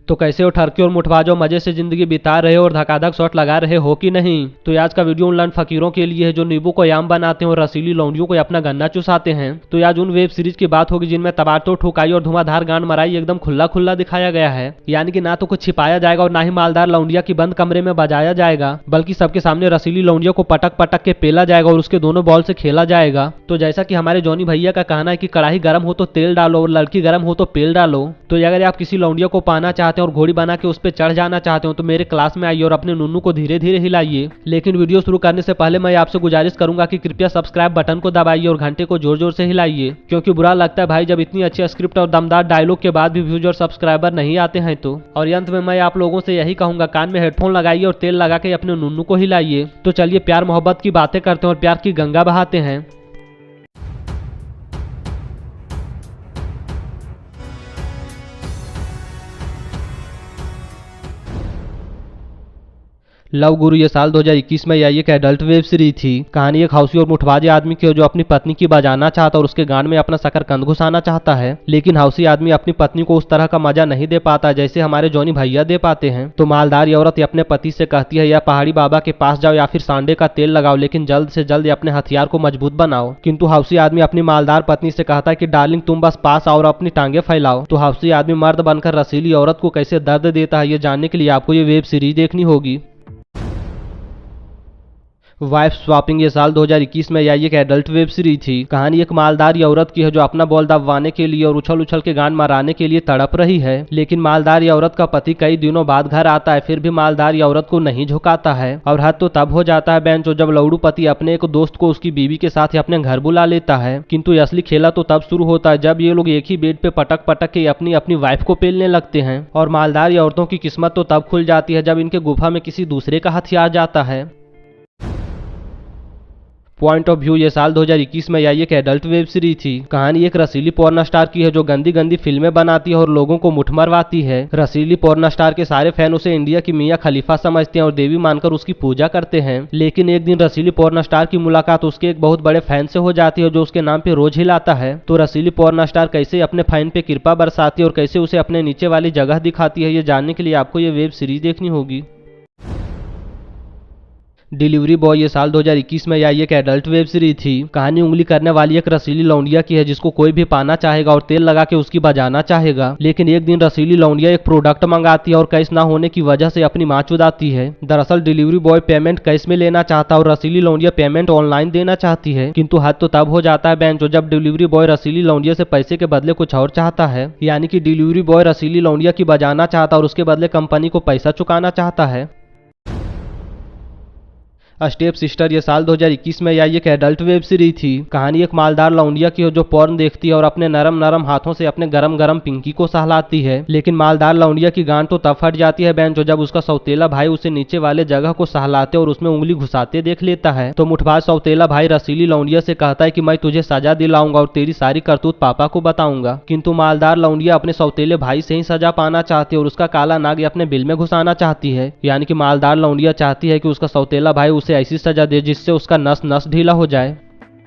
तो कैसे हो ठरके और मुठबाजों, मजे से जिंदगी बिता रहे हो और धकाधक शॉट लगा रहे हो कि नहीं। तो आज का वीडियो उन फकीरों के लिए है जो नींबू को याम बनाते हैं और रसीली लौंडियों को अपना गन्ना चुसाते हैं। तो आज उन वेब सीरीज की बात होगी जिनमें तबादतोड़ ठुकाई और धुआंधार गांड मराई एकदम खुला खुला दिखाया गया है। यानी कि ना तो कुछ छिपाया जाएगा और ना ही मालदार लौंडिया की बंद कमरे में बजाया जाएगा, बल्कि सबके सामने रसीली लौंडियों को पटक पटक के पेला जाएगा और उसके दोनों बॉल से खेला जाएगा। तो जैसा कि हमारे जॉनी भैया का कहना है कि कढ़ाई गर्म हो तो तेल डालो और लड़की गर्म हो तो पेल डालो। तो अगर आप किसी लौंडिया को पाना चाहते हैं और घोड़ी बना के उस पर चढ़ जाना चाहते हो तो मेरे क्लास में आइए और अपने नुन्नू को धीरे धीरे हिलाइए। लेकिन वीडियो शुरू करने से पहले मैं आपसे गुजारिश करूंगा कि कृपया सब्सक्राइब बटन को दबाइए और घंटे को जोर जोर से हिलाइए, क्योंकि बुरा लगता है भाई जब इतनी अच्छी स्क्रिप्ट और दमदार डायलॉग के बाद भी व्यूज और सब्सक्राइबर नहीं आते हैं। तो और अंत में मैं आप लोगों से यही कहूंगा, कान में हेडफोन लगाइए और तेल लगा के अपने नुन्नू को हिलाइए। तो चलिए प्यार मोहब्बत की बातें करते हैं और प्यार की गंगा बहाते हैं। लव गुरु ये साल 2021 में आई एक एडल्ट वेब सीरीज थी। कहानी एक हौसी और मुठबाजे आदमी की है जो अपनी पत्नी की बजाना चाहता और उसके गांड में अपना शकरकंद घुसाना चाहता है। लेकिन हौसी आदमी अपनी पत्नी को उस तरह का मजा नहीं दे पाता जैसे हमारे जॉनी भैया दे पाते हैं। तो मालदार ये औरत अपने पति से कहती है या पहाड़ी बाबा के पास जाओ या फिर सांडे का तेल लगाओ, लेकिन जल्द से जल्द अपने हथियार को मजबूत बनाओ। किंतु हौसी आदमी अपनी मालदार पत्नी से कहता है कि डार्लिंग तुम बस पास आओ और अपनी टांगे फैलाओ। तो हौसी आदमी मर्द बनकर रसीली औरत को कैसे दर्द देता है ये जानने के लिए आपको ये वेब सीरीज देखनी होगी। वाइफ स्वैपिंग ये साल 2021 में आई एक एडल्ट वेब सीरीज थी। कहानी एक मालदार औरत की है जो अपना बॉल दबवाने के लिए और उछल उछल के गांड मराने के लिए तड़प रही है। लेकिन मालदार औरत का पति कई दिनों बाद घर आता है, फिर भी मालदार औरत को नहीं झुकाता है। और हद तो तब हो जाता है बेंचो जब लौड़ू पति अपने एक दोस्त को उसकी बीवी के साथ अपने घर बुला लेता है। किंतु असली खेला तो तब शुरू होता है जब ये लोग एक ही बेड पे पटक पटक के अपनी अपनी वाइफ को पेलने लगते हैं। और मालदार औरतों की किस्मत तो तब खुल जाती है जब इनके गुफा में किसी दूसरे का हथियार जाता है। पॉइंट ऑफ व्यू ये साल 2021 में आई एक एडल्ट वेब सीरीज थी। कहानी एक रसीली पोर्न स्टार की है जो गंदी गंदी फिल्में बनाती है और लोगों को मुठ मरवाती है। रसीली पोर्न स्टार के सारे फैन उसे इंडिया की मियां खलीफा समझते हैं और देवी मानकर उसकी पूजा करते हैं। लेकिन एक दिन रसीली पोर्न स्टार की मुलाकात उसके एक बहुत बड़े फैन से हो जाती है जो उसके नाम पे रोज हिलाता है। तो रसीली पोर्न स्टार कैसे अपने फैन पे कृपा बरसाती है और कैसे उसे अपने नीचे वाली जगह दिखाती है ये जानने के लिए आपको ये वेब सीरीज देखनी होगी। डिलीवरी बॉय ये साल 2021 में आई एक एडल्ट वेब सीरीज थी। कहानी उंगली करने वाली एक रसीली लौंडिया की है जिसको कोई भी पाना चाहेगा और तेल लगा के उसकी बजाना चाहेगा। लेकिन एक दिन रसीली लौंडिया एक प्रोडक्ट मंगाती है और कैश ना होने की वजह से अपनी मां चुदाती है। दरअसल डिलीवरी बॉय पेमेंट कैश में लेना चाहता और रसीली लौंडिया पेमेंट ऑनलाइन देना चाहती है। किंतु हद तो तब हो जाता है बेंचो जब डिलीवरी बॉय रसीली लौंडिया से पैसे के बदले कुछ और चाहता है। यानी कि डिलीवरी बॉय रसीली लौंडिया की बजाना चाहता और उसके बदले कंपनी को पैसा चुकाना चाहता है। स्टेप सिस्टर ये साल 2021 में आई एक एडल्ट वेब सीरीज थी। कहानी एक मालदार लौंडिया की है जो पोर्न देखती है और अपने नरम नरम हाथों से अपने गरम गरम पिंकी को सहलाती है। लेकिन मालदार लौंडिया की गांड तो तब फट जाती है बेंचो जब उसका सौतेला भाई उसे नीचे वाले जगह को सहलाते और उसमें उंगली घुसाते देख लेता है। तो मुठबाज सौतेला भाई रसीली लौंडिया से कहता है कि मैं तुझे सजा दिलाऊंगा और तेरी सारी करतूत पापा को बताऊंगा। किंतु मालदार लौंडिया अपने सौतेले भाई से ही सजा पाना चाहती है और उसका काला नाग अपने बिल में घुसाना चाहती है। यानी कि मालदार लौंडिया चाहती है कि उसका सौतेला भाई उसे ऐसी सजा दे जिससे उसका नस नस ढीला हो जाए।